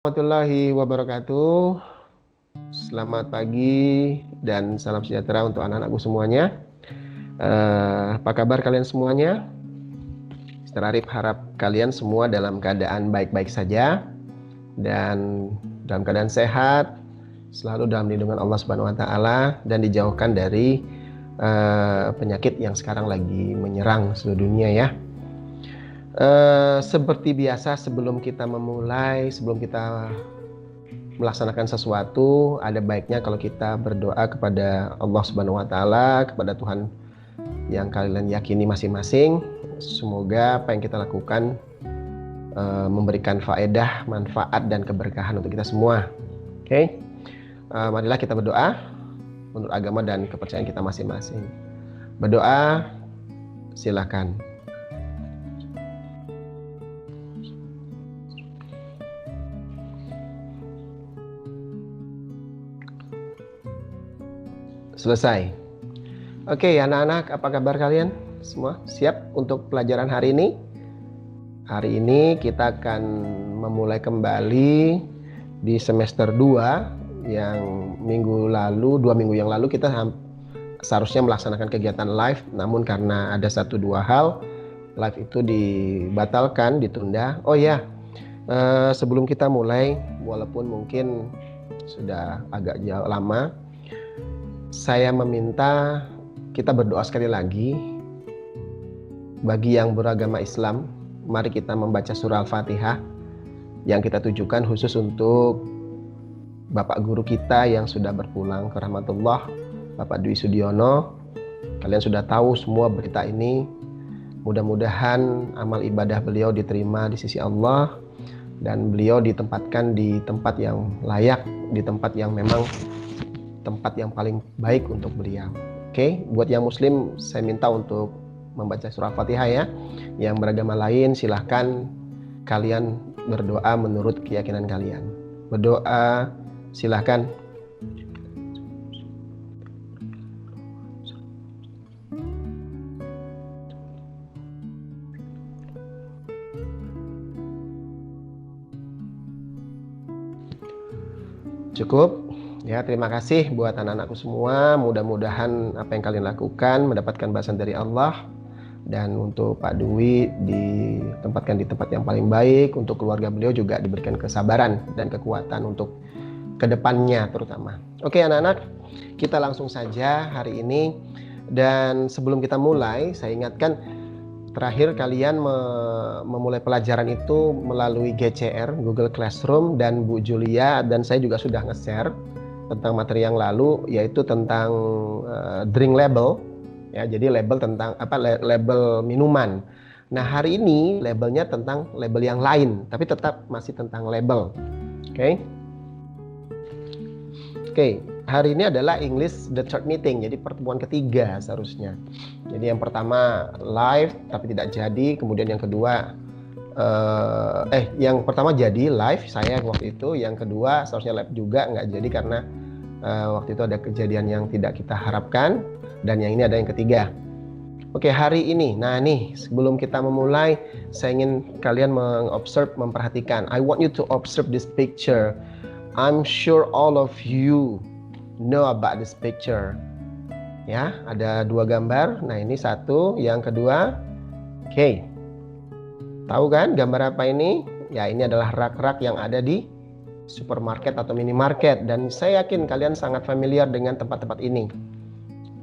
Warahmatullahi wabarakatuh. Selamat pagi dan salam sejahtera untuk anak-anakku semuanya. Apa kabar kalian semuanya? Ustaz Arif harap kalian semua dalam keadaan baik-baik saja dan dalam keadaan sehat, selalu dalam lindungan Allah Subhanahu wa taala dan dijauhkan dari penyakit yang sekarang lagi menyerang seluruh dunia ya. Seperti biasa sebelum kita melaksanakan sesuatu, ada baiknya kalau kita berdoa kepada Allah Subhanahu wa taala, kepada Tuhan yang kalian yakini masing-masing. Semoga apa yang kita lakukan memberikan faedah, manfaat dan keberkahan untuk kita semua. Oke. Marilah kita berdoa menurut agama dan kepercayaan kita masing-masing. Berdoa, silakan. Selesai. Oke, anak-anak, apa kabar kalian? Semua siap untuk pelajaran hari ini? Hari ini kita akan memulai kembali di semester 2 yang 2 minggu yang lalu kita seharusnya melaksanakan kegiatan live, namun karena ada 1-2 hal, live itu dibatalkan, ditunda. Oh ya, sebelum kita mulai, walaupun mungkin sudah agak jauh lama, saya meminta kita berdoa sekali lagi. Bagi yang beragama Islam, mari kita membaca surah Al-Fatihah yang kita tujukan khusus untuk Bapak Guru kita yang sudah berpulang ke rahmatullah, Bapak Dwi Sudiono. Kalian sudah tahu semua berita ini. Mudah-mudahan amal ibadah beliau diterima di sisi Allah dan beliau ditempatkan di tempat yang layak, di tempat yang memang tempat yang paling baik untuk beliau. Oke, buat yang muslim saya minta untuk membaca surah Fatihah ya. Yang beragama lain silahkan kalian berdoa menurut keyakinan kalian. Berdoa silahkan. Cukup? Ya, terima kasih buat anak-anakku semua. Mudah-mudahan apa yang kalian lakukan mendapatkan balasan dari Allah. Dan untuk Pak Dwi ditempatkan di tempat yang paling baik. Untuk keluarga beliau juga diberikan kesabaran dan kekuatan untuk kedepannya terutama. Oke anak-anak, kita langsung saja hari ini. Dan sebelum kita mulai, saya ingatkan terakhir kalian memulai pelajaran itu melalui GCR, Google Classroom, dan Bu Julia dan saya juga sudah nge-share tentang materi yang lalu, yaitu tentang drink label ya. Jadi label tentang label minuman. Nah, hari ini labelnya tentang label yang lain, tapi tetap masih tentang label. Oke, hari ini adalah English the third meeting, jadi pertemuan ketiga seharusnya. Jadi yang pertama live tapi tidak jadi, kemudian yang kedua yang pertama jadi live saya waktu itu, yang kedua seharusnya live juga nggak jadi karena waktu itu ada kejadian yang tidak kita harapkan, dan yang ini ada yang ketiga. Oke, hari ini, nah nih sebelum kita memulai, saya ingin kalian memperhatikan. I want you to observe this picture. I'm sure all of you know about this picture. Ya, ada 2 gambar. Nah ini satu, yang kedua. Oke. Tahu kan gambar apa ini? Ya, ini adalah rak-rak yang ada di supermarket atau minimarket, dan saya yakin kalian sangat familiar dengan tempat-tempat ini.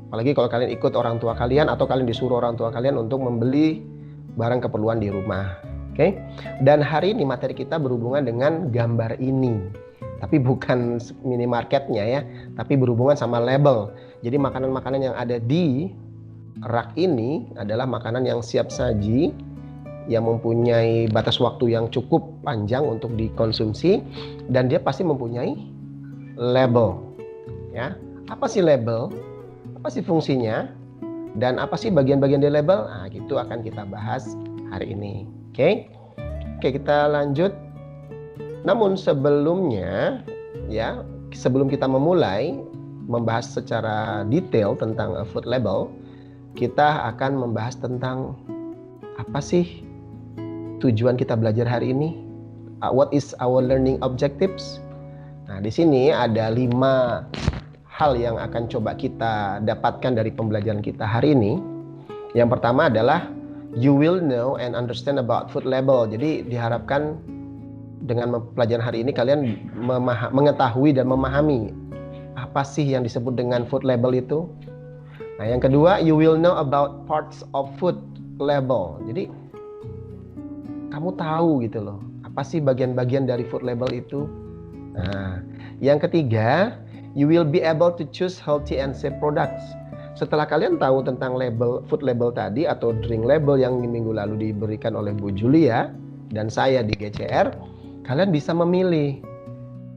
Apalagi kalau kalian ikut orang tua kalian atau kalian disuruh orang tua kalian untuk membeli barang keperluan di rumah. Oke. Dan hari ini materi kita berhubungan dengan gambar ini. Tapi bukan minimarketnya ya, tapi berhubungan sama label. Jadi makanan-makanan yang ada di rak ini adalah makanan yang siap saji, yang mempunyai batas waktu yang cukup panjang untuk dikonsumsi, dan dia pasti mempunyai label. Ya, apa sih label? Apa sih fungsinya? Dan apa sih bagian-bagian dari label? Nah, gitu akan kita bahas hari ini. Oke, kita lanjut. Namun sebelumnya, ya, sebelum kita memulai membahas secara detail tentang food label, kita akan membahas tentang apa sih tujuan kita belajar hari ini, what is our learning objectives? Nah, di sini ada 5 hal yang akan coba kita dapatkan dari pembelajaran kita hari ini. Yang pertama adalah you will know and understand about food label. Jadi diharapkan dengan pelajaran hari ini kalian mengetahui dan memahami apa sih yang disebut dengan food label itu. Nah, yang kedua, you will know about parts of food label. Jadi kamu tahu gitu loh, apa sih bagian-bagian dari food label itu. Nah, yang ketiga, you will be able to choose healthy and safe products. Setelah kalian tahu tentang label, food label tadi atau drink label yang minggu lalu diberikan oleh Bu Julia dan saya di GCR, kalian bisa memilih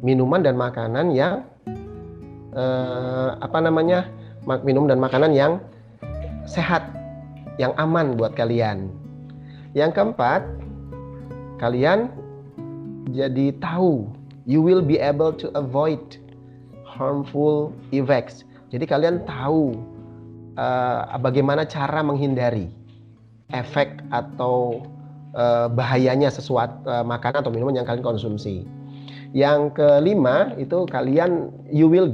minuman dan makanan yang minum dan makanan yang sehat, yang aman buat kalian. Yang keempat, kalian jadi tahu, you will be able to avoid harmful effects. Jadi kalian tahu bagaimana cara menghindari efek atau bahayanya sesuatu makanan atau minuman yang kalian konsumsi. Yang kelima itu you will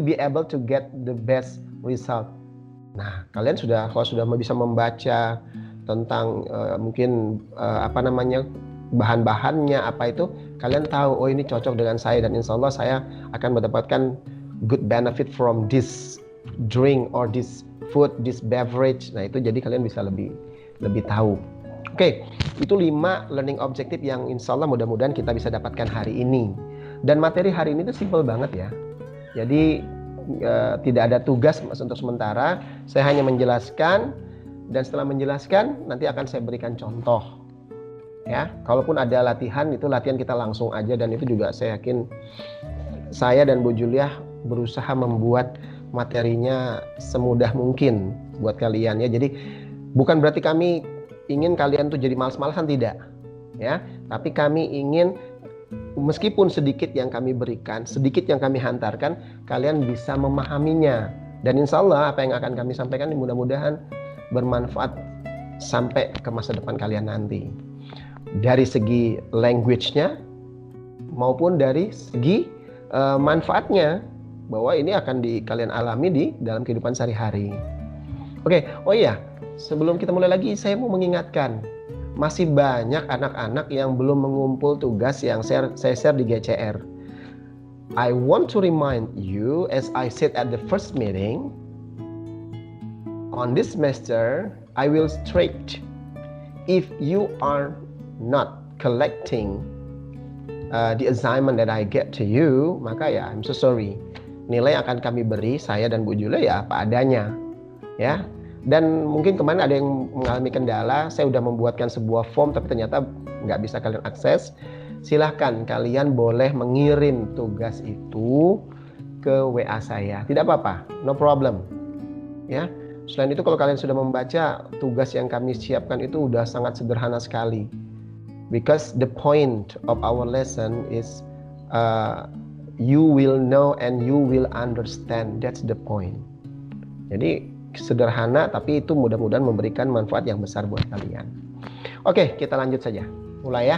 be able to get the best result. Nah, kalian kalau sudah bisa membaca tentang bahan-bahannya apa itu, kalian tahu oh ini cocok dengan saya dan insya Allah saya akan mendapatkan good benefit from this drink or this food, this beverage. Nah, itu jadi kalian bisa lebih tahu. Oke, itu 5 learning objective yang insya Allah mudah-mudahan kita bisa dapatkan hari ini. Dan materi hari ini itu simple banget ya. Jadi tidak ada tugas untuk sementara. Saya hanya menjelaskan, dan setelah menjelaskan nanti akan saya berikan contoh. Ya, kalaupun ada latihan, itu latihan kita langsung aja, dan itu juga saya yakin saya dan Bu Julia berusaha membuat materinya semudah mungkin buat kalian ya. Jadi bukan berarti kami ingin kalian tuh jadi malas-malasan, tidak ya, tapi kami ingin meskipun sedikit yang kami berikan, sedikit yang kami hantarkan, kalian bisa memahaminya, dan insya Allah apa yang akan kami sampaikan mudah-mudahan bermanfaat sampai ke masa depan kalian nanti, dari segi language-nya maupun dari segi manfaatnya, bahwa ini akan kalian alami di dalam kehidupan sehari-hari. Oke, oh iya, sebelum kita mulai lagi, saya mau mengingatkan, masih banyak anak-anak yang belum mengumpul tugas yang saya share di GCR. I want to remind you, as I said at the first meeting, on this semester, I will strict. If you are not collecting the assignment that I get to you, maka ya, I'm so sorry. Nilai akan kami beri, saya dan Bu Julia ya apa adanya, ya. Dan mungkin kemarin ada yang mengalami kendala, saya udah membuatkan sebuah form tapi ternyata nggak bisa kalian akses. Silahkan kalian boleh mengirim tugas itu ke WA saya, tidak apa-apa, no problem. Ya. Selain itu kalau kalian sudah membaca tugas yang kami siapkan itu udah sangat sederhana sekali. Because the point of our lesson is you will know and you will understand. That's the point. Jadi sederhana tapi itu mudah-mudahan memberikan manfaat yang besar buat kalian. Oke, kita lanjut saja. Mulai ya.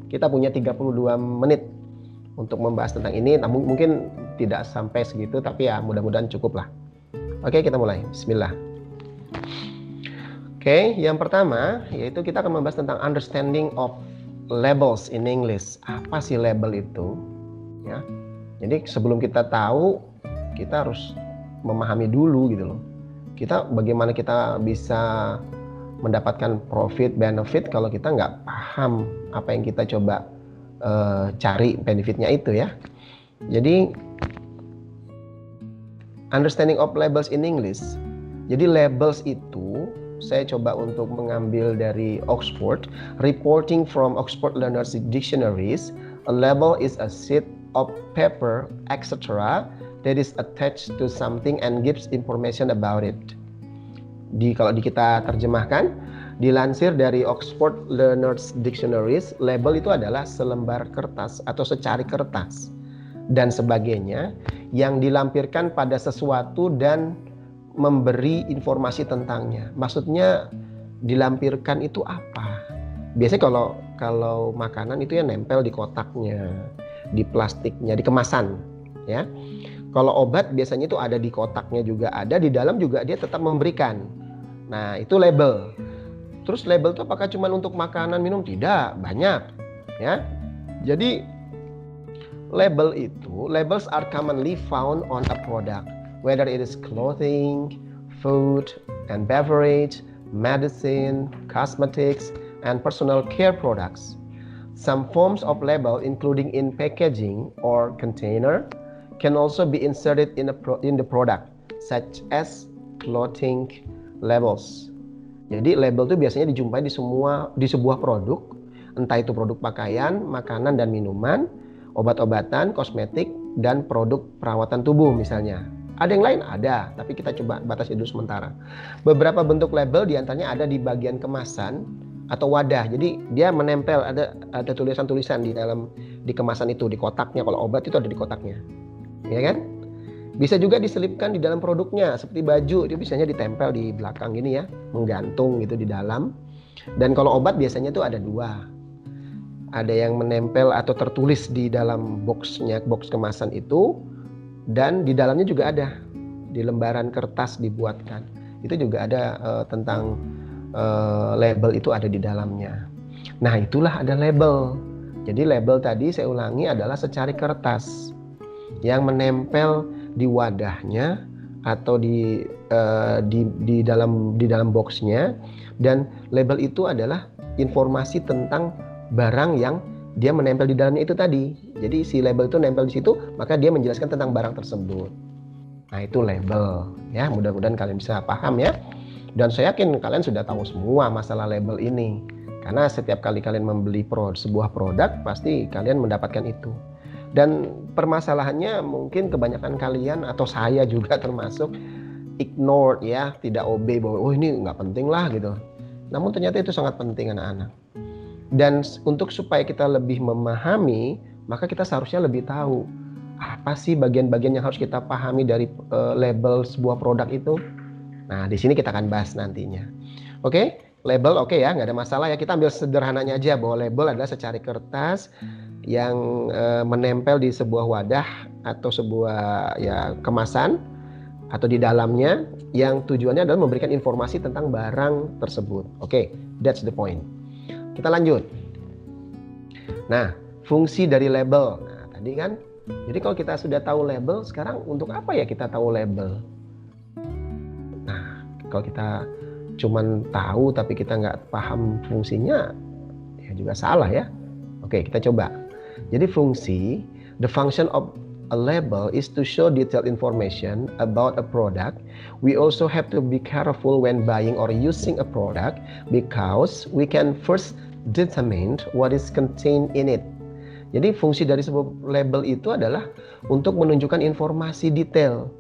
Kita punya 32 menit untuk membahas tentang ini. Namun mungkin tidak sampai segitu, tapi ya mudah-mudahan cukup lah. Oke, kita mulai. Bismillah. Oke, yang pertama yaitu kita akan membahas tentang understanding of labels in English. Apa sih label itu? Ya. Jadi sebelum kita tahu, kita harus memahami dulu gitu loh. Bagaimana kita bisa mendapatkan profit, benefit kalau kita nggak paham apa yang kita coba cari benefitnya itu ya. Jadi understanding of labels in English. Jadi labels itu saya coba untuk mengambil dari Oxford. Reporting from Oxford Learners Dictionaries, a label is a sheet of paper, etc. that is attached to something and gives information about it. Kalau kita terjemahkan, dilansir dari Oxford Learners Dictionaries, label itu adalah selembar kertas atau secari kertas dan sebagainya yang dilampirkan pada sesuatu dan memberi informasi tentangnya. Maksudnya dilampirkan itu apa? Biasanya kalau kalau makanan itu yang nempel di kotaknya, di plastiknya, di kemasan, ya. Kalau obat biasanya itu ada di kotaknya juga ada, di dalam juga dia tetap memberikan. Nah, itu label. Terus label itu apakah cuma untuk makanan, minum? Tidak, banyak, ya. Jadi labels are commonly found on a product, whether it is clothing, food and beverage, medicine, cosmetics, and personal care products. Some forms of label, including in packaging or container, can also be inserted in the product, such as clothing labels. Jadi label itu biasanya dijumpai di sebuah produk, entah itu produk pakaian, makanan dan minuman, obat-obatan, kosmetik, dan produk perawatan tubuh misalnya. Ada yang lain? Ada, tapi kita coba batasi dulu sementara. Beberapa bentuk label diantaranya ada di bagian kemasan atau wadah. Jadi dia menempel, ada tulisan-tulisan di kemasan itu, di kotaknya. Kalau obat itu ada di kotaknya, ya kan? Bisa juga diselipkan di dalam produknya, seperti baju itu biasanya ditempel di belakang gini ya, menggantung gitu di dalam. Dan kalau obat biasanya itu ada dua. Ada yang menempel atau tertulis di dalam boxnya, box kemasan itu, dan di dalamnya juga ada di lembaran kertas dibuatkan. Itu juga ada tentang label itu ada di dalamnya. Nah, itulah ada label. Jadi label tadi saya ulangi adalah secari kertas yang menempel di wadahnya atau di dalam boxnya, dan label itu adalah informasi tentang barang yang dia menempel di dalamnya itu tadi. Jadi si label itu nempel di situ, maka dia menjelaskan tentang barang tersebut. Nah, itu label ya. Mudah-mudahan kalian bisa paham ya. Dan saya yakin kalian sudah tahu semua masalah label ini. Karena setiap kali kalian membeli sebuah produk, pasti kalian mendapatkan itu. Dan permasalahannya mungkin kebanyakan kalian atau saya juga termasuk ignored ya, tidak obey bahwa oh ini nggak penting lah gitu. Namun ternyata itu sangat penting anak-anak. Dan untuk supaya kita lebih memahami, maka kita seharusnya lebih tahu apa sih bagian-bagian yang harus kita pahami dari label sebuah produk itu. Nah, di sini kita akan bahas nantinya. Oke, label oke ya, nggak ada masalah ya. Kita ambil sederhananya aja bahwa label adalah secari kertas yang menempel di sebuah wadah atau sebuah ya kemasan atau di dalamnya, yang tujuannya adalah memberikan informasi tentang barang tersebut. Oke, that's the point. Kita lanjut. Nah, fungsi dari label. Nah, tadi kan, jadi kalau kita sudah tahu label, sekarang untuk apa ya kita tahu label? Nah, kalau kita cuman tahu tapi kita nggak paham fungsinya, ya juga salah ya. Oke, kita coba. Jadi the function of a label is to show detailed information about a product. We also have to be careful when buying or using a product because we can first determine what is contained in it. Jadi fungsi dari sebuah label itu adalah untuk menunjukkan informasi detail.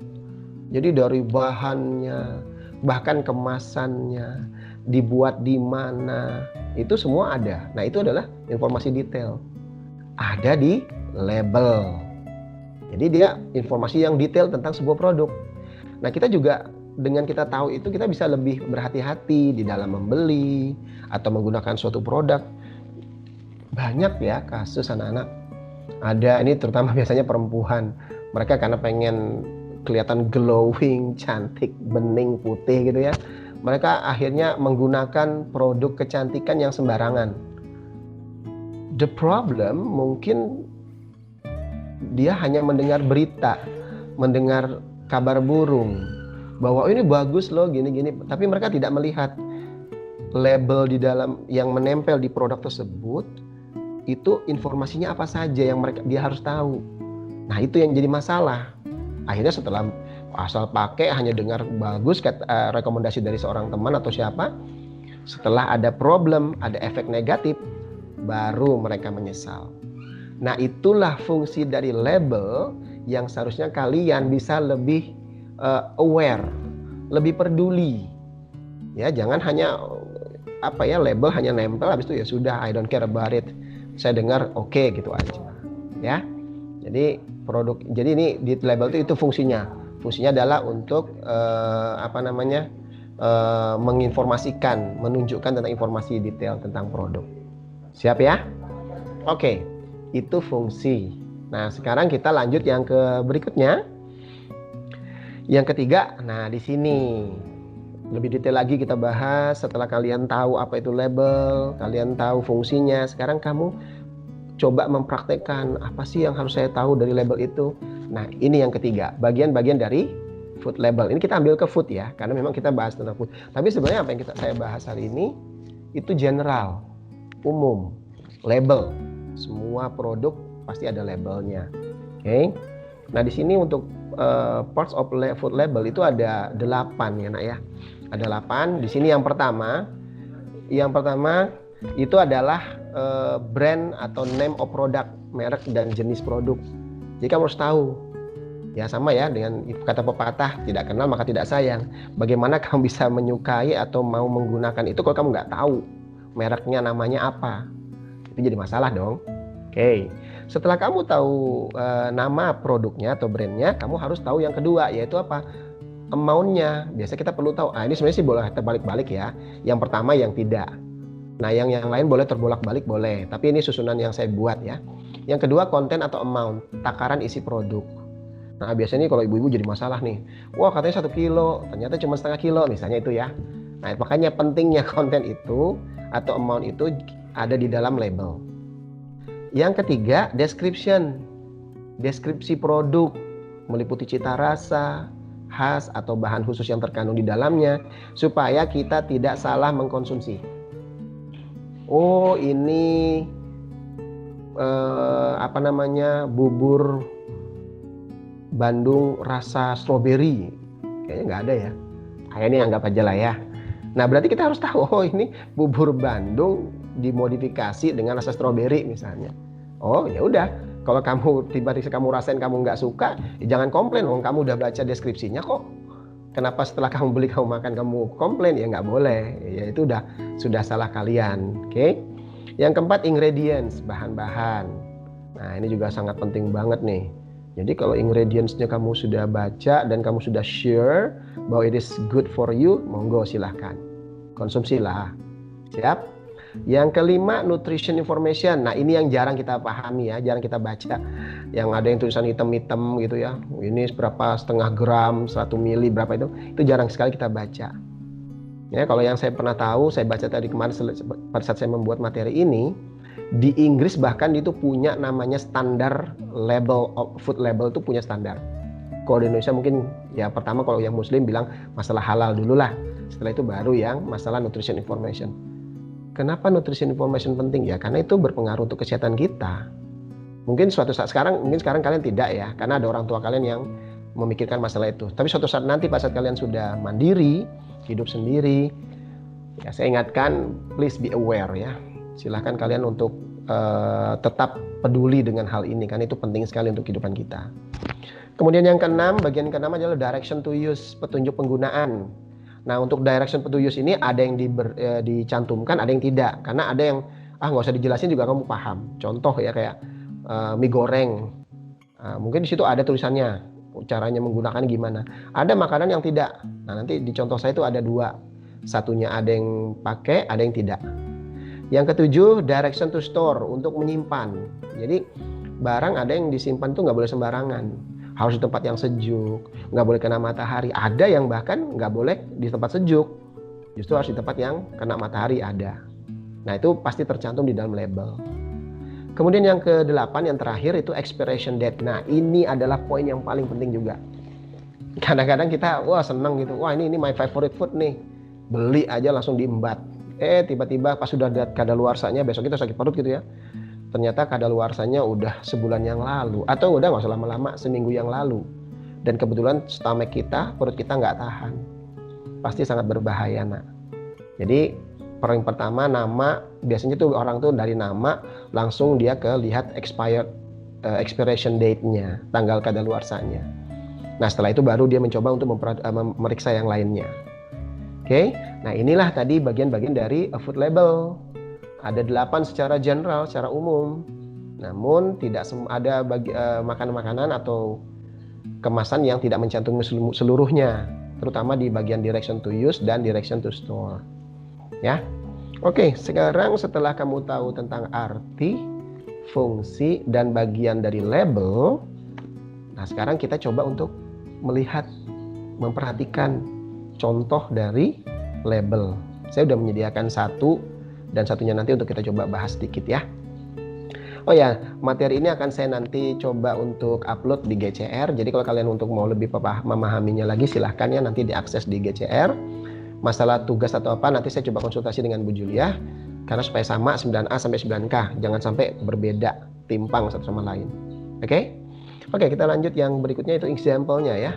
Jadi dari bahannya, bahkan kemasannya, dibuat di mana, itu semua ada. Nah, itu adalah informasi detail. Ada di label. Jadi dia informasi yang detail tentang sebuah produk. Nah, kita juga dengan kita tahu itu, kita bisa lebih berhati-hati di dalam membeli atau menggunakan suatu produk. Banyak ya kasus anak-anak. Ada, ini terutama biasanya perempuan. Mereka karena pengen kelihatan glowing, cantik, bening, putih gitu ya. Mereka akhirnya menggunakan produk kecantikan yang sembarangan. The problem mungkin dia hanya mendengar berita, mendengar kabar burung bahwa ini bagus loh gini-gini, tapi mereka tidak melihat label di dalam yang menempel di produk tersebut itu informasinya apa saja yang dia harus tahu. Nah, itu yang jadi masalah. Akhirnya setelah asal pakai hanya dengar bagus rekomendasi dari seorang teman atau siapa, setelah ada problem, ada efek negatif, baru mereka menyesal. Nah, itulah fungsi dari label yang seharusnya kalian bisa lebih aware, lebih peduli. Ya, jangan hanya label hanya nempel habis itu ya sudah, I don't care about it. Saya dengar oke, gitu aja. Ya. Jadi ini di label itu fungsinya. Fungsinya adalah untuk menginformasikan, menunjukkan tentang informasi detail tentang produk. Siap ya? Oke, itu fungsi. Nah, sekarang kita lanjut yang ke berikutnya. Yang ketiga, nah di sini lebih detail lagi kita bahas. Setelah kalian tahu apa itu label, kalian tahu fungsinya, sekarang kamu coba mempraktekkan apa sih yang harus saya tahu dari label itu. Nah, ini yang ketiga, bagian-bagian dari food label. Ini kita ambil ke food ya, karena memang kita bahas tentang food. Tapi sebenarnya apa yang saya bahas hari ini itu general, umum, label. Semua produk pasti ada labelnya. Oke. Nah, di sini untuk parts of food label itu ada 8 ya nak ya. Ada 8. Di sini yang pertama itu adalah brand atau name of product, merek dan jenis produk. Jadi kamu harus tahu. Ya sama ya dengan kata pepatah, tidak kenal maka tidak sayang. Bagaimana kamu bisa menyukai atau mau menggunakan itu kalau kamu nggak tahu mereknya namanya apa? Itu jadi masalah dong. Oke. Setelah kamu tahu nama produknya atau brandnya, kamu harus tahu yang kedua, yaitu apa? Amount-nya. Biasa kita perlu tahu. Ini sebenarnya sih boleh terbalik-balik ya. Yang pertama yang tidak. Nah, yang lain boleh terbolak-balik boleh. Tapi ini susunan yang saya buat ya. Yang kedua konten atau amount, takaran isi produk. Nah, biasanya kalau ibu-ibu jadi masalah nih. Wah, katanya 1 kilo, ternyata cuma setengah kilo, misalnya itu ya. Nah, makanya pentingnya konten itu atau amount itu ada di dalam label. Yang ketiga, description. Deskripsi produk meliputi cita rasa, khas atau bahan khusus yang terkandung di dalamnya supaya kita tidak salah mengkonsumsi. Oh, ini bubur Bandung rasa stroberi. Kayaknya nggak ada ya. Kayaknya anggap aja lah ya. Nah, berarti kita harus tahu, oh ini bubur Bandung dimodifikasi dengan rasa stroberi misalnya. Oh ya udah, kalau kamu tiba-tiba kamu rasain kamu nggak suka, ya jangan komplain. Kamu udah baca deskripsinya kok. Kenapa setelah kamu beli kamu makan kamu komplain? Ya nggak boleh. Ya itu sudah salah kalian. Oke. Yang keempat, ingredients, bahan-bahan. Nah ini juga sangat penting banget nih. Jadi kalau ingredients-nya kamu sudah baca dan kamu sudah sure bahwa it is good for you, monggo silahkan. Konsumsilah. Siap? Yang kelima, nutrition information. Nah ini yang jarang kita pahami ya, jarang kita baca. Yang ada yang tulisan hitam-hitam gitu ya. Ini berapa setengah gram, 1 mili, berapa itu jarang sekali kita baca. Ya, kalau yang saya pernah tahu, saya baca tadi kemarin pada saat saya membuat materi ini, di Inggris bahkan itu punya namanya standar label, food label itu punya standar. Kalau di Indonesia mungkin ya pertama kalau yang muslim bilang masalah halal dulu lah. Setelah itu baru yang masalah nutrition information. Kenapa nutrition information penting ya? Karena itu berpengaruh untuk kesehatan kita. Mungkin suatu saat sekarang kalian tidak ya, karena ada orang tua kalian yang memikirkan masalah itu. Tapi suatu saat nanti pada saat kalian sudah mandiri, hidup sendiri, ya saya ingatkan, please be aware ya. Silahkan kalian untuk tetap peduli dengan hal ini, karena itu penting sekali untuk kehidupan kita. Kemudian yang keenam, bagian keenam adalah direction to use, petunjuk penggunaan. Nah untuk direction to use ini ada yang dicantumkan, ada yang tidak. Karena ada yang nggak usah dijelasin juga kamu paham. Contoh ya kayak mie goreng. Mungkin di situ ada tulisannya, caranya menggunakan gimana. Ada makanan yang tidak. Nah nanti di contoh saya itu ada 2. Satunya ada yang pakai, ada yang tidak. Yang ketujuh, direction to store, untuk menyimpan. Jadi barang ada yang disimpan itu nggak boleh sembarangan. Harus di tempat yang sejuk, nggak boleh kena matahari. Ada yang bahkan nggak boleh di tempat sejuk, justru harus di tempat yang kena matahari ada. Nah itu pasti tercantum di dalam label. Kemudian yang ke-8, yang terakhir itu expiration date. Nah ini adalah poin yang paling penting juga. Kadang-kadang kita seneng gitu, ini my favorite food nih, beli aja langsung diembat. Tiba-tiba pas sudah ada kadaluarsanya, besok kita sakit perut gitu ya. Ternyata kadaluarsanya udah sebulan yang lalu, atau udah nggak usah lama-lama, seminggu yang lalu. Dan kebetulan stomach kita, perut kita nggak tahan. Pasti sangat berbahaya nak. Jadi yang pertama nama, biasanya tuh orang tuh dari nama langsung dia ke lihat expiration date-nya, tanggal kadaluarsanya. Nah setelah itu baru dia mencoba untuk memeriksa yang lainnya. Oke, nah inilah tadi bagian-bagian dari food label. Ada 8 secara general, secara umum. Namun tidak ada makanan-makanan atau kemasan yang tidak mencantumkan seluruhnya, terutama di bagian direction to use dan direction to store. Ya. Oke, sekarang setelah kamu tahu tentang arti, fungsi, dan bagian dari label, nah sekarang kita coba untuk melihat, memperhatikan contoh dari label. Saya sudah menyediakan satu, dan satunya nanti untuk kita coba bahas sedikit ya. Oh ya, materi ini akan saya nanti coba untuk upload di GCR. Jadi kalau kalian untuk mau lebih memahaminya lagi, silahkan ya nanti diakses di GCR. Masalah tugas atau apa nanti saya coba konsultasi dengan Bu Julia, karena supaya sama 9A sampai 9K, jangan sampai berbeda, timpang satu sama lain. Oke? Oke, kita lanjut yang berikutnya, itu example-nya ya.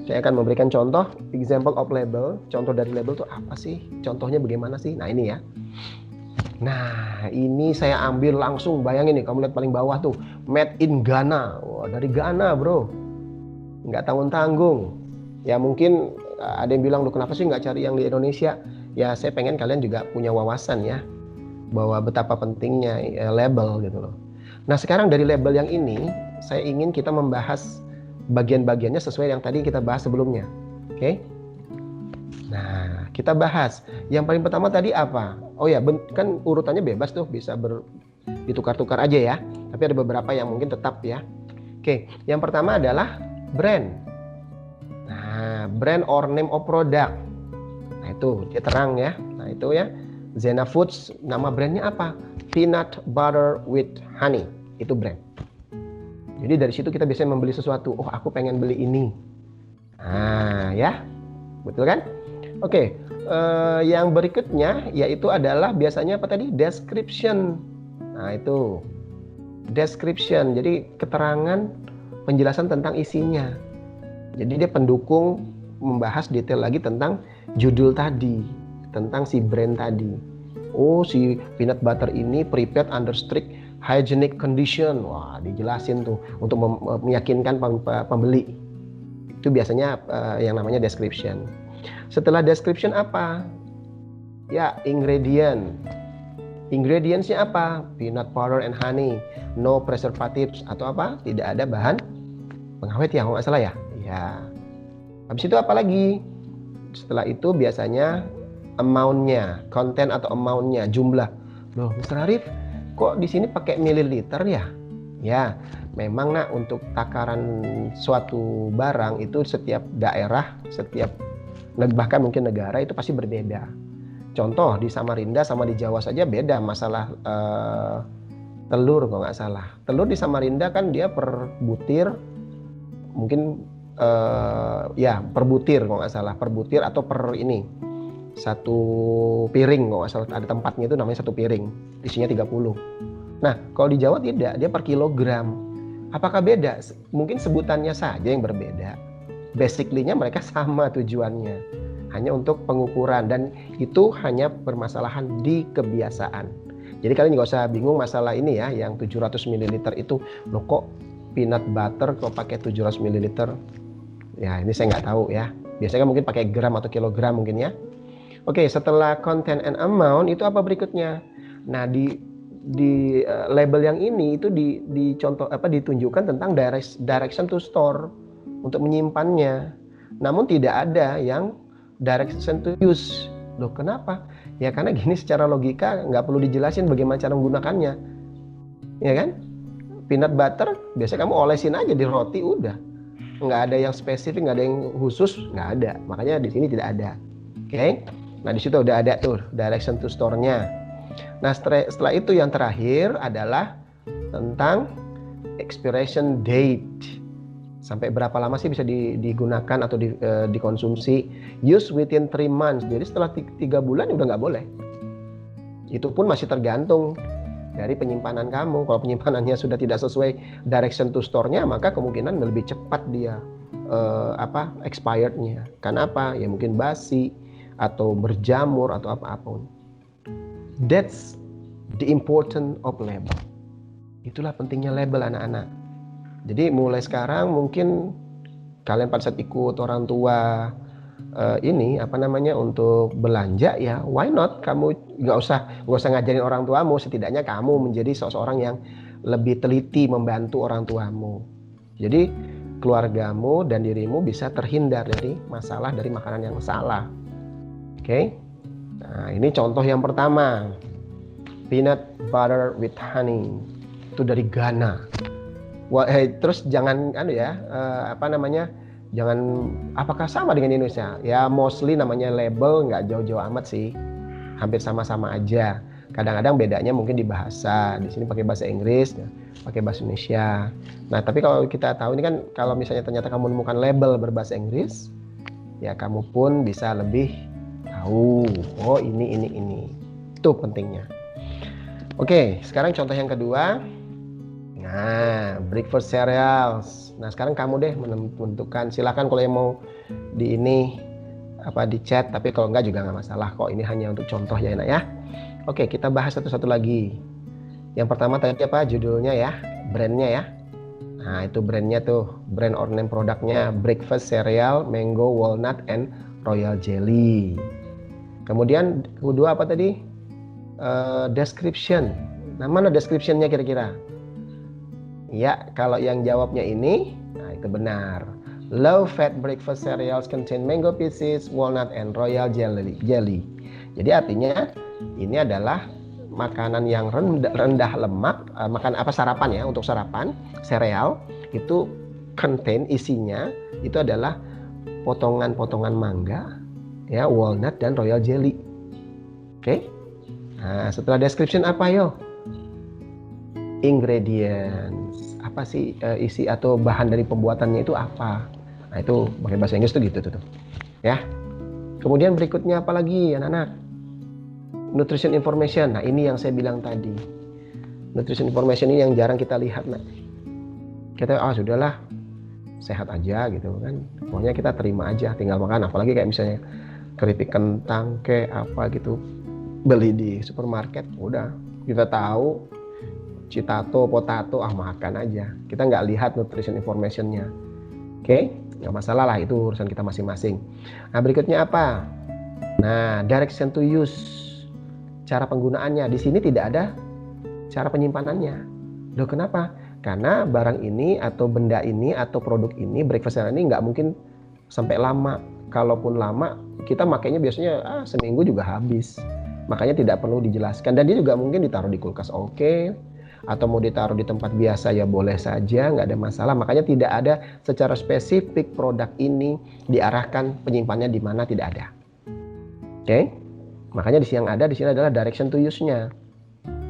Saya akan memberikan contoh example of label. Contoh dari label itu apa sih? Contohnya bagaimana sih? Nah ini ya. Nah ini saya ambil langsung, bayangin nih, kamu lihat paling bawah tuh, made in Ghana. Wah, dari Ghana bro, nggak tanggung-tanggung. Ya mungkin ada yang bilang, loh kenapa sih nggak cari yang di Indonesia? Ya saya pengen kalian juga punya wawasan ya, bahwa betapa pentingnya label gitu loh. Nah sekarang dari label yang ini, saya ingin kita membahas bagian-bagiannya sesuai yang tadi kita bahas sebelumnya. Oke? Nah kita bahas. Yang paling pertama tadi apa? Oh ya, kan urutannya bebas tuh, bisa ditukar-tukar aja ya. Tapi ada beberapa yang mungkin tetap ya. Oke, yang pertama adalah brand. Nah, brand or name of product. Nah, itu dia terang ya. Nah, itu ya. Zena Foods, nama brandnya apa? Peanut butter with honey. Itu brand. Jadi dari situ kita biasanya membeli sesuatu. Oh, aku pengen beli ini. Nah, ya. Betul kan? Oke. Yang berikutnya yaitu adalah biasanya apa tadi? Description. Nah, itu. Description. Jadi keterangan, penjelasan tentang isinya. Jadi dia pendukung, membahas detail lagi tentang judul tadi, tentang si brand tadi. Oh, si peanut butter ini prepared under strict hygienic condition. Wah, dijelasin tuh untuk meyakinkan pembeli. Itu biasanya yang namanya description. Setelah description apa? Ya, ingredient. Ingredientsnya apa? Peanut butter and honey, no preservatives, atau apa? Tidak ada bahan pengawet ya, kalau nggak salah ya. Ya. Habis itu apa lagi? Setelah itu biasanya amount-nya, konten atau amount-nya, jumlah. Loh, Mr. Arif, kok di sini pakai mililiter ya? Ya, memang nak, untuk takaran suatu barang itu setiap daerah, setiap bahkan mungkin negara itu pasti berbeda. Contoh di Samarinda sama di Jawa saja beda masalah telur kalau nggak salah. Telur di Samarinda kan dia per butir, mungkin ya per butir kalau nggak salah, per butir atau per ini satu piring kalau nggak salah, ada tempatnya itu namanya satu piring, isinya 30. Nah kalau di Jawa tidak, dia per kilogram. Apakah beda? Mungkin sebutannya saja yang berbeda. Basically-nya mereka sama tujuannya, hanya untuk pengukuran, dan itu hanya permasalahan di kebiasaan. Jadi kalian nggak usah bingung masalah ini ya, yang 700 ml itu, loh kok peanut butter kok pakai 700 ml? Ya ini saya nggak tahu ya, biasanya mungkin pakai gram atau kilogram mungkin ya. Oke, setelah content and amount itu apa berikutnya? Nah di label yang ini itu di contoh apa, ditunjukkan tentang direction to store, untuk menyimpannya. Namun tidak ada yang direction to use. Loh kenapa? Ya karena gini, secara logika nggak perlu dijelasin bagaimana cara menggunakannya, ya kan? Peanut butter biasanya kamu olesin aja di roti, udah. Nggak ada yang spesifik, nggak ada yang khusus, nggak ada. Makanya di sini tidak ada. Oke? Nah di situ udah ada tuh direction to store-nya. Nah setelah itu yang terakhir adalah tentang expiration date. Sampai berapa lama sih bisa digunakan atau dikonsumsi? Use within 3 months. Jadi setelah 3 bulan udah nggak boleh. Itu pun masih tergantung dari penyimpanan kamu. Kalau penyimpanannya sudah tidak sesuai direction to store-nya, maka kemungkinan lebih cepat dia expired-nya. Karena apa? Ya mungkin basi atau berjamur atau apapun. That's the importance of label. Itulah pentingnya label anak-anak. Jadi mulai sekarang mungkin kalian pada saat ikut orang tua untuk belanja ya, why not kamu nggak usah ngajarin orang tuamu, setidaknya kamu menjadi seseorang yang lebih teliti membantu orang tuamu. Jadi keluargamu dan dirimu bisa terhindar dari masalah dari makanan yang salah. Oke? Nah, ini contoh yang pertama. Peanut butter with honey. Itu dari Ghana. Wah, terus jangan jangan apakah sama dengan Indonesia? Ya mostly namanya label nggak jauh-jauh amat sih. Hampir sama-sama aja. Kadang-kadang bedanya mungkin di bahasa. Di sini pakai bahasa Inggris, pakai bahasa Indonesia. Nah, tapi kalau kita tahu ini kan, kalau misalnya ternyata kamu menemukan label berbahasa Inggris, ya kamu pun bisa lebih tahu, oh ini. Itu pentingnya. Oke, sekarang contoh yang kedua. Nah, breakfast cereals. Nah, sekarang kamu deh menentukan. Silakan kalau yang mau di chat, tapi kalau enggak juga nggak masalah kok. Ini hanya untuk contoh ya, Nak ya. Oke, kita bahas satu-satu lagi. Yang pertama tadi apa judulnya ya, brandnya ya. Nah, itu brandnya tuh, brand or name produknya breakfast cereal, mango, walnut, and royal jelly. Kemudian kedua apa tadi? Description. Nah, mana descriptionnya kira-kira? Ya, kalau yang jawabnya ini, nah itu benar. Low fat breakfast cereals contain mango pieces, walnut, and royal jelly. Jadi artinya ini adalah makanan yang rendah lemak, sarapan ya, untuk sarapan sereal itu contain, isinya itu adalah potongan-potongan mangga ya, walnut dan royal jelly. Oke. Nah, setelah description apa yo? Ingredients. Apa sih isi atau bahan dari pembuatannya itu apa? Nah, itu pakai bahasa Inggris tuh gitu tuh. Ya. Kemudian berikutnya apa lagi anak-anak? Nutrition information. Nah, ini yang saya bilang tadi. Nutrition information ini yang jarang kita lihat, Nak. Kita sudahlah, sehat aja gitu kan. Pokoknya kita terima aja, tinggal makan. Apalagi kayak misalnya keripik kentang kayak apa gitu, beli di supermarket, udah kita tahu citato, potato, makan aja. Kita nggak lihat nutrition information-nya. Oke, nggak masalah lah, itu urusan kita masing-masing. Nah, berikutnya apa? Nah, direction to use. Cara penggunaannya. Di sini tidak ada cara penyimpanannya. Loh, kenapa? Karena barang ini atau benda ini atau produk ini, breakfast cereal ini nggak mungkin sampai lama. Kalaupun lama, kita makainya biasanya seminggu juga habis. Makanya tidak perlu dijelaskan. Dan dia juga mungkin ditaruh di kulkas oke. Atau mau ditaruh di tempat biasa ya boleh saja, nggak ada masalah. Makanya tidak ada secara spesifik produk ini diarahkan penyimpanannya di mana, tidak ada. Oke? Makanya di sini adalah direction to use-nya.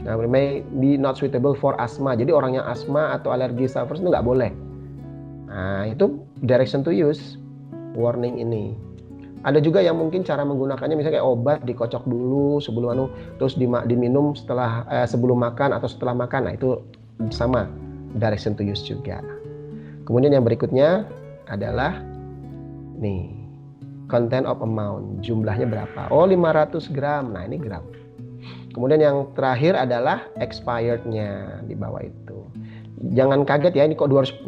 Nah, may be not suitable for asthma. Jadi orang yang asma atau alergi sufferers itu nggak boleh. Nah, itu direction to use warning ini. Ada juga yang mungkin cara menggunakannya misalnya kayak obat dikocok dulu sebelum terus diminum sebelum makan atau setelah makan. Nah, itu sama direction to use juga. Kemudian yang berikutnya adalah nih, content of amount, jumlahnya berapa? 500 gram. Nah, ini gram. Kemudian yang terakhir adalah expirednya di bawah itu. Jangan kaget ya, ini kok 2010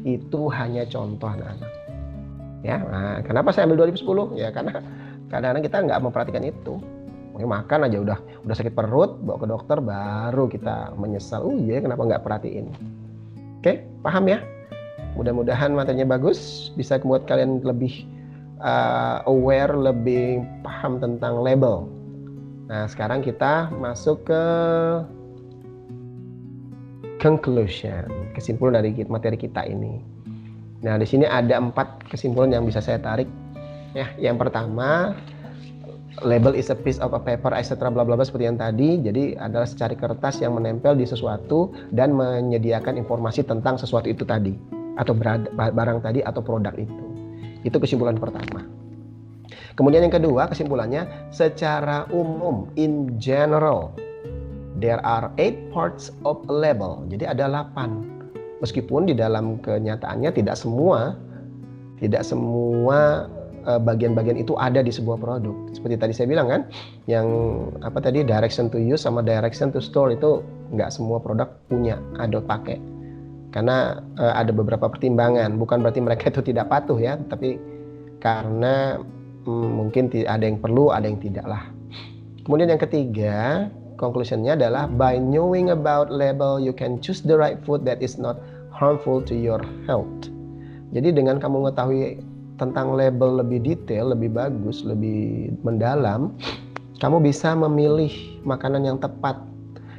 itu hanya contoh anak-anak. Ya, nah, kenapa saya ambil 2010? Ya karena kadang-kadang kita nggak memperhatikan itu. Mungkin makan aja udah sakit perut, bawa ke dokter baru kita menyesal. Kenapa nggak perhatiin? Oke, paham ya? Mudah-mudahan materinya bagus, bisa membuat kalian lebih aware, lebih paham tentang label. Nah, sekarang kita masuk ke conclusion, kesimpulan dari materi kita ini. Nah, di sini ada 4 kesimpulan yang bisa saya tarik. Ya, yang pertama, label is a piece of a paper, etc. bla bla bla seperti yang tadi. Jadi adalah secari kertas yang menempel di sesuatu dan menyediakan informasi tentang sesuatu itu tadi, atau barang tadi atau produk itu. Itu kesimpulan pertama. Kemudian yang kedua, kesimpulannya secara umum, in general, there are 8 parts of a label. Jadi ada 8. Meskipun di dalam kenyataannya tidak semua bagian-bagian itu ada di sebuah produk. Seperti tadi saya bilang kan, yang direction to use sama direction to store itu nggak semua produk punya, ada pakai. Karena ada beberapa pertimbangan. Bukan berarti mereka itu tidak patuh ya, tapi karena mungkin ada yang perlu, ada yang tidak lah. Kemudian yang ketiga, conclusionnya adalah by knowing about label you can choose the right food that is not harmful to your health. Jadi dengan kamu mengetahui tentang label lebih detail, lebih bagus, lebih mendalam, kamu bisa memilih makanan yang tepat,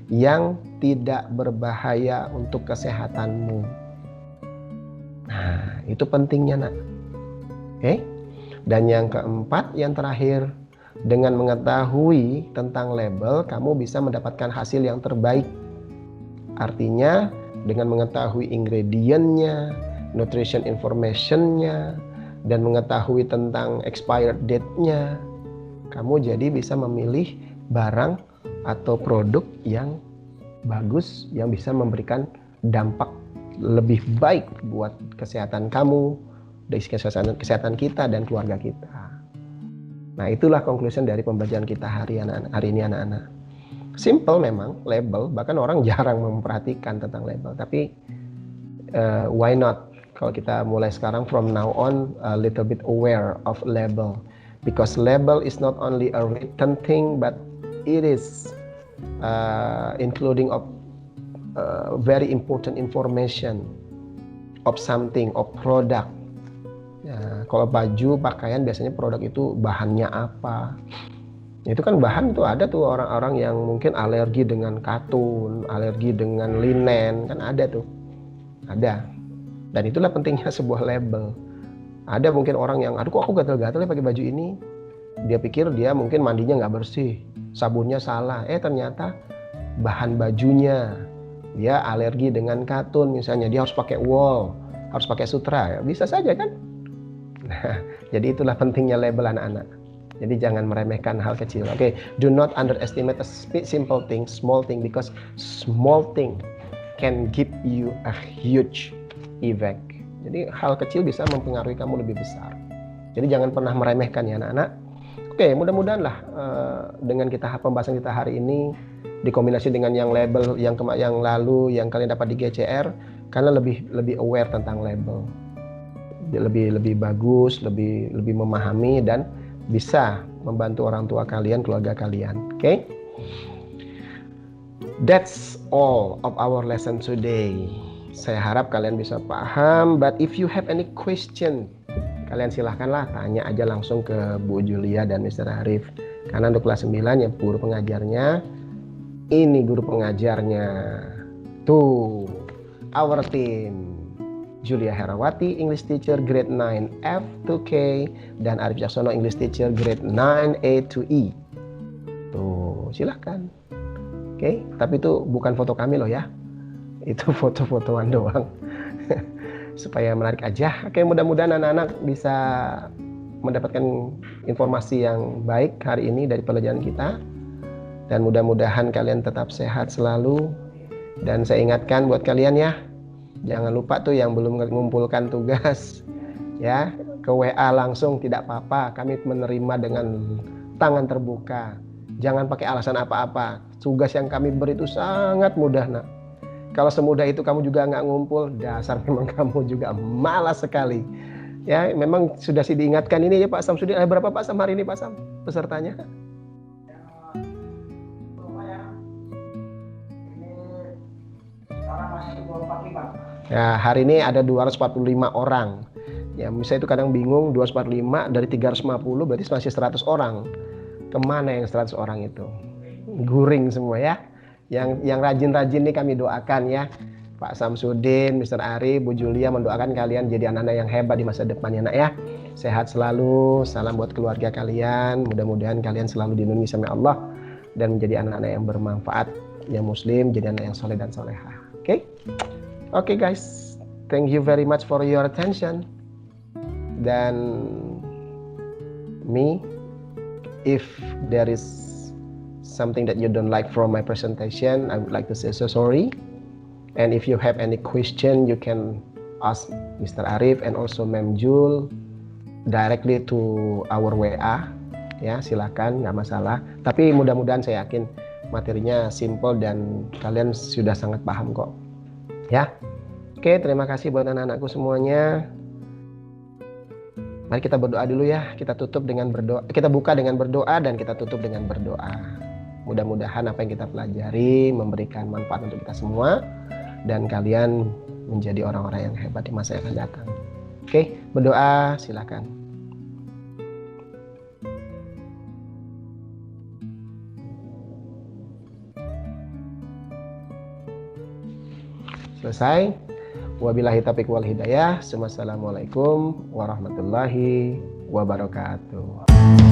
yang tidak berbahaya untuk kesehatanmu. Nah, itu pentingnya, nak. Oke? Dan yang keempat, yang terakhir, dengan mengetahui tentang label, kamu bisa mendapatkan hasil yang terbaik. Artinya, dengan mengetahui ingredientnya, nutrition information-nya, dan mengetahui tentang expired date-nya, kamu jadi bisa memilih barang atau produk yang bagus, yang bisa memberikan dampak lebih baik buat kesehatan kamu, dari kesehatan kita dan keluarga kita. Nah, itulah conclusion dari pembelajaran kita hari ini, anak-anak. Simple memang label, bahkan orang jarang memperhatikan tentang label. Tapi why not? Kalau kita mulai sekarang, from now on, a little bit aware of label, because label is not only a written thing, but it is including of very important information of something, of product. Ya, kalau baju, pakaian, biasanya produk itu bahannya apa. Itu kan bahan itu ada tuh orang-orang yang mungkin alergi dengan katun, alergi dengan linen, kan ada tuh. Ada. Dan itulah pentingnya sebuah label. Ada mungkin orang yang, aduh kok aku gatal-gatal ya pakai baju ini. Dia pikir dia mungkin mandinya nggak bersih, sabunnya salah. Ternyata bahan bajunya, dia alergi dengan katun misalnya, dia harus pakai wool, harus pakai sutra. Ya, bisa saja kan? Nah, jadi itulah pentingnya label, anak-anak. Jadi jangan meremehkan hal kecil. Oke, do not underestimate a simple thing, small thing, because small thing can give you a huge effect. Jadi hal kecil bisa mempengaruhi kamu lebih besar. Jadi jangan pernah meremehkan ya, anak-anak. Oke, mudah-mudahan lah dengan pembahasan kita hari ini dikombinasi dengan yang label yang lalu yang kalian dapat di GCR, karena lebih aware tentang label. Lebih bagus, lebih memahami, dan bisa membantu orang tua kalian, keluarga kalian. Oke? That's all of our lesson today. Saya harap kalian bisa paham, but if you have any question, kalian silahkanlah tanya aja langsung ke Bu Julia dan Mr. Arif. Karena untuk kelas 9 ya guru pengajarnya, ini guru pengajarnya. Tuh, our team. Julia Herawati, English teacher grade 9 F to K, dan Arif Jaksono, English teacher grade 9 A to E. Tuh, silahkan. Oke, tapi itu bukan foto kami loh ya. Itu foto-fotoan doang. Supaya menarik aja. Oke, mudah-mudahan anak-anak bisa mendapatkan informasi yang baik hari ini dari pelajaran kita. Dan mudah-mudahan kalian tetap sehat selalu. Dan saya ingatkan buat kalian ya, jangan lupa tuh yang belum mengumpulkan tugas ya, ke WA langsung, tidak apa-apa, kami menerima dengan tangan terbuka. Jangan pakai alasan apa-apa. Tugas yang kami beri itu sangat mudah, nak. Kalau semudah itu kamu juga nggak ngumpul, dasar memang kamu juga malas sekali. Ya, memang sudah diingatkan ini ya Pak Sam. Sudah berapa Pak Sam hari ini Pak Sam pesertanya? Ya, hari ini ada 245 orang. Ya, misalnya itu kadang bingung, 245 dari 350 berarti masih 100 orang. Kemana yang 100 orang itu? Guring semua ya. Yang rajin-rajin nih kami doakan ya. Pak Samsudin, Mr. Ari, Bu Julia mendoakan kalian jadi anak-anak yang hebat di masa depan ya, nak ya. Sehat selalu, salam buat keluarga kalian. Mudah-mudahan kalian selalu dilindungi sama Allah dan menjadi anak-anak yang bermanfaat, yang muslim, jadi anak yang soleh dan soleha. Oke? Oke guys, thank you very much for your attention. Dan me, if there is something that you don't like from my presentation, I would like to say so sorry. And if you have any question, you can ask Mr. Arif and also Ma'am Jul directly to our WA. Ya, silakan, nggak masalah. Tapi mudah-mudahan saya yakin materinya simple dan kalian sudah sangat paham kok. Ya, oke, terima kasih buat anak-anakku semuanya. Mari kita berdoa dulu ya. Kita tutup dengan berdoa. Kita buka dengan berdoa dan kita tutup dengan berdoa. Mudah-mudahan apa yang kita pelajari memberikan manfaat untuk kita semua dan kalian menjadi orang-orang yang hebat di masa yang akan datang. Oke, berdoa silakan. Selesai. Wabillahi taufiq wal hidayah. Wassalamualaikum warahmatullahi wabarakatuh.